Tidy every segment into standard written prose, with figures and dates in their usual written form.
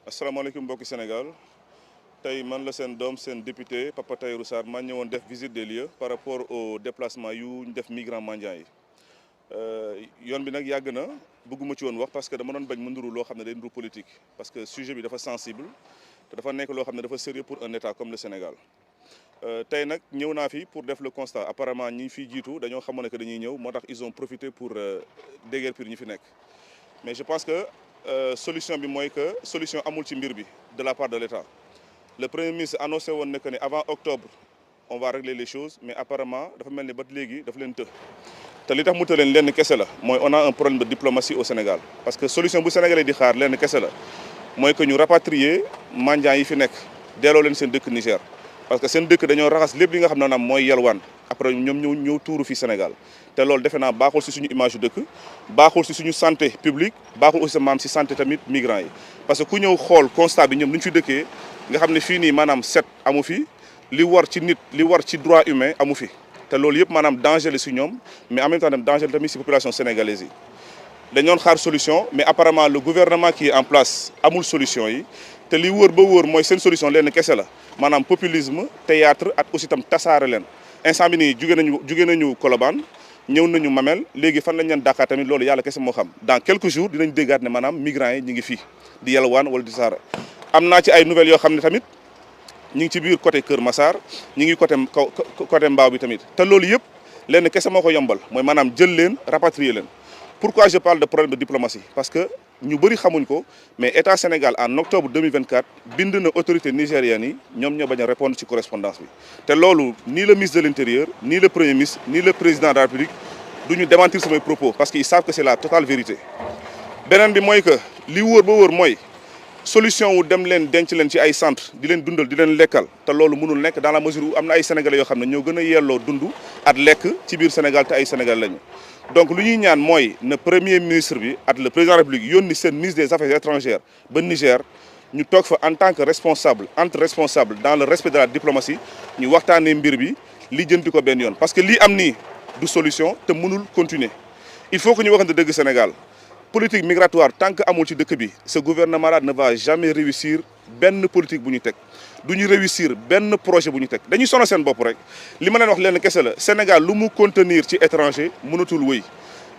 asalaamaaleykum mbokki Sénégal tey man la seen doom seen député Papa Tahirou Sarr maa ñëwoon def visite des lieux par rapport au déplacement yu ñu def migrants mendiants yi yoon bi nag yàgg na bëgguma ci woon wax parce que dama doon bañ mu nduru loo xam ne day nduru politique parce que sujet bi dafa sensible te dafa nekk loo xam ne dafa sérieux pour un état comme le Sénégal tey nag ñëw naa fi pour def le constat apparemment ñi fi jiitu dañoo xamoon ne que dañuy ñëw moo tax ils ont profité pour déguerpir ñi fi nekk mais je pense que solution bi mooy que solution amul ci mbir bi de la part de l'État le premier ministre annoncé woon ne que ne avant octobre on va régler les choses mais apparemment dafa mel ni ba léegi dafa leen të te li tax mu të leen lenn kese la mooy on a un problème de diplomatie au Sénégal parce que solution bu Sénégalais di xaar lenn kese la mooy que ñu rapatrier mendiants yi fi nekk delloo leen seen dëkk Niger parce que seen dëkk dañoo raxas lépp li nga xam ne naam mooy yalwaan après ñoom ñëw tuuru fi Sénégal te loolu defe naa baaxul si suñu image yu dëkk baaxul si suñu santé publique baaxul aussi maam si santé tamit migrants yi parce que ku ñëw xool constat bi ñoom nu ñu fi dëkkee nga xam ne fii nii maanaam set amu fi li war ci nit li war ci droit humain amu fi te loolu yëpp maanaam danger la si ñoom mais en même temps danger la tamit si population sénégalaise yi dañoon xaar solution mais apparemment le gouvernement qui est en place amul solution yi te li wóor ba wóor mooy seen solution leen kese la maanaam populisme théâtre ak aussi tam tasaare leen instant bi nii jugee nañu Colobane ñëw nañu Mamel léegi fan lañ leen Dakar tamit loolu yàlla kese moo xam dans quelques jours dinañ déggaat ne maanaam migrants yi ñu ngi fii di yalwaan wala di saara am naa ci ay nouvelles yoo xam ne tamit ñu ngi ci biir côté Kër Massar ñu ngi côté Mbao bi tamit te loolu yëpp lenn kese moo ko yombal mooy maanaam jël leen rapatrier leen pourquoi je parle de problème de diplomatie parce que ñu bëri xamuñ ko mais état Sénégal en octobre 2024 bind na autorité nigérienne yi ñoom ñoo bañ a répondre ci correspondance bi te loolu ni le ministre de l'intérieur ni le premier ministre ni le président de la République du ñu démentir samay propos parce que ils savent que c'est la totale vérité beneen bi mooy que li wóor ba wóor mooy solution wu dem leen denc leen ci ay centre di leen dundal di leen lekkal te loolu mënul nekk dans la mesure où am na ay sénégalais yoo xam ne ñoo gën a yelloo dund at lekk ci biir Sénégal te ay sénégalais lañu donc lu ñuy ñaan mooy na premier ministre bi ak le président de la République yónni seen ministre des affaires étrangères ba Niger ñu toog fa en tant que responsable entre responsable dans le respect de la diplomatie ñu waxtaanee mbir bi lijjanti ko benn yoon parce que lii am nii du solution te mënul continuer il faut que ñu waxante dëgg Sénégal politique migratoire tant que amul ci dëkk bi ce gouvernement là ne va jamais réussir benn politique bu ñu teg du ñu réussir benn projet bu ñu teg dañuy sonal seen bopp rek li ma leen wax leen kese la Sénégal lu mu contenir ci étranger mënatul wëy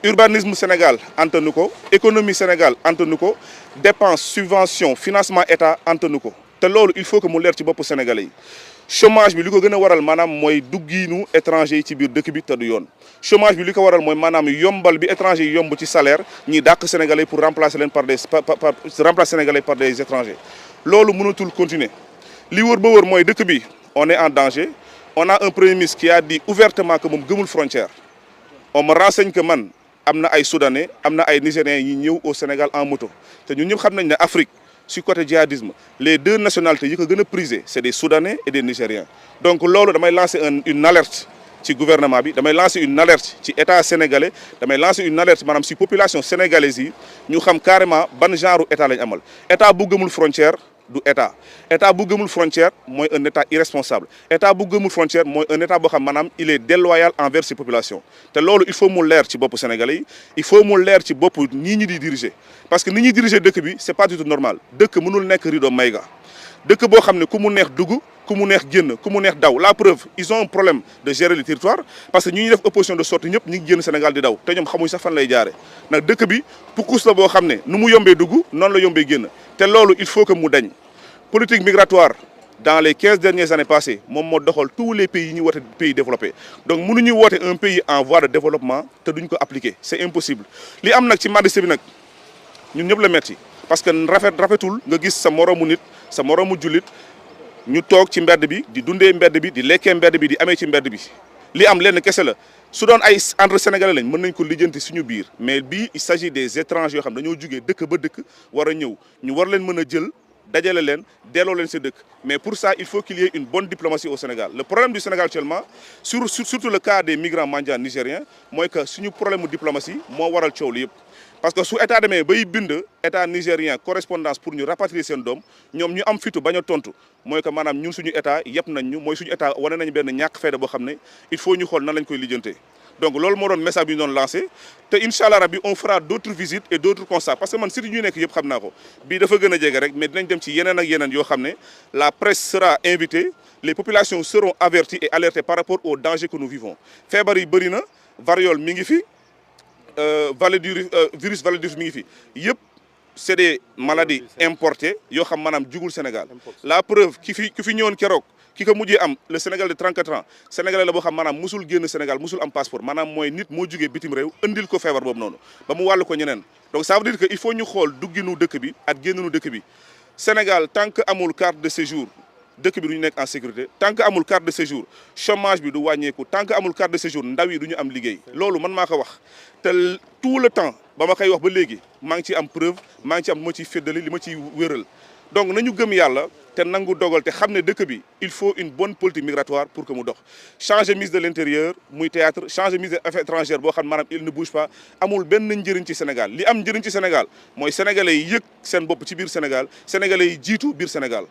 urbanisme Sénégal antanu ko économie Sénégal antanu ko dépense subvention financement état antanu ko te loolu il faut que mu leer ci bopp sénégalais yi chômage bi li ko gën a waral maanaam mooy duggiinu étranger yi ci biir dëkk bi te du yoon chômage bi li ko waral mooy maanaam yombal bi étranger yi yomb ci salaire ñi dàq sénégalais pour remplacer leen par remplacer sénégalais par des étrangers loolu mënatul continuer li wër ba wër mooy dëkk bi on est en danger on a un premier ministre qui a dit ouvertement que moom gëmul frontière on me renseigne que man am na ay soudanais am na ay nigériens yi ñëw au Sénégal en moto te ñun ñëpp xam nañ ne Afrique sur côté djihadisme les deux nationalités yi ko gën a prisé c'est des soudanais et des nigériens donc loolu damay lancer une alerte ci gouvernement bi damay lancer une alerte ci état sénégalais damay lancer une alerte maanaam ci population sénégalaise yi ñu xam carrément ban genre état lañ amal état bu gëmul frontière du état bu gëmul frontière mooy un état irresponsable état bu gëmul frontière mooy un état boo xam maanaam il est déloyal envers ses populations te loolu il faut mu leer ci bopp sénégalais yi il faut mu leer ci bopp ñii ñi di diriger parce que ni ñuy diriger dëkk bi c'est pas du tout normal dëkk mënul nekk rideau mayga dëkk boo xam ne ku mu neex dugg ku mu neex génn ku mu neex daw la preuve ils ont un problème de gérer le territoire parce que ñi ñuy def opposition de sortie ñëpp ñi ngi génn Sénégal di daw te ñoom xamuñ sax fan lay jaare nag dëkk bi pukus la boo xam ne nu mu yombee dugg noonu la yombee génn te loolu il faut que mu dañ politique migratoire dans les 15 dernières années passées moom moo doxal tous les pays yi ñuy woote pays développés donc mënuñuy woote un pays en voie de développement te duñ ko appliquer c'est impossible li am nag ci mendicité bi nag ñun ñëpp la metti parce que rafetul nga gis sa moroomu nit sa moroomu jullit ñu toog ci mbedd bi di dundee mbedd bi di lekkee mbedd bi di amee ci mbedd bi li am lenn kese la su doon ay entre sénégalais lañ mën nañ ko lijjanti suñu biir mais bii il s'agit des étrangers yoo xam dañoo jugee dëkk ba dëkk war a ñëw ñu war leen mën a jël dajale leen delloo leen sa dëkk mais pour ça il faut qu'il y ait une bonne diplomatie au Sénégal le problème du Sénégal actuellement surtout le cas des migrants mendiants nigériens mooy que suñu problème mu diplomatie moo waral coow li yëpp parce que su état demee bay bind état nigérien correspondance pour ñu rapatrier seen doom ñoom ñu am fitu bañ a tontu mooy que maanaam ñun suñu état yëpp nañ ñu mooy suñu état wane nañ benn ñàkk fayda boo xam ne il faut ñu xool nan lañ koy lijjantee donc loolu moo doon message bi ñu doon lancé te incha allah rabbi on fera d'autres visites et d'autres constats parce que man site ñu nekk yëpp xam naa ko bii dafa gën a jege rek mais dinañ dem ci yeneen ak yeneen yoo xam ne la presse sera invitée les populations seront averties et alertées par rapport aux dangers que nous vivons feebar yi bëri na variole mi ngi fi virus valivirus mi ngi fi yëpp c'est des maladies importées yoo xam maanaam jugul Sénégal la preuve ki fi ñëwoon keroog ki ko mujjee am le Sénégal de 34 ans sénégalais la boo xam maanaam musul génn Sénégal musul am passeport maanaam mooy nit moo jugee bitim réew andil ko feebar boobu noonu ba mu wàllu ko ñeneen donc ça veut dire que il faut ñu xool dugginu dëkk bi ak génninu dëkk bi Sénégal tant que amul carte de séjour dëkk bi du ñu nekk en sécurité tant que amul carte de séjour chômage bi du wàññeeku tant que amul carte de séjour ndaw yi du ñu am liggéey loolu man maa ko wax te tout le temps ba ma koy wax ba léegi maa ngi ciy am preuve maa ngi ci am lu ma ciy féddali li ma ciy wéral donc nañu gëm yàlla te nangu dogal te xam ne dëkk bi il faut une bonne politique migratoire pour que mu dox changer ministre de l'intérieur muy théâtre changer ministre des affaires étrangères boo xam maanaam il ne bouge pas amul benn njëriñ ci Sénégal li am njëriñ ci Sénégal mooy sénégalais yi yëg seen bopp ci biir Sénégal sénégalais yi jiitu biir Sénégal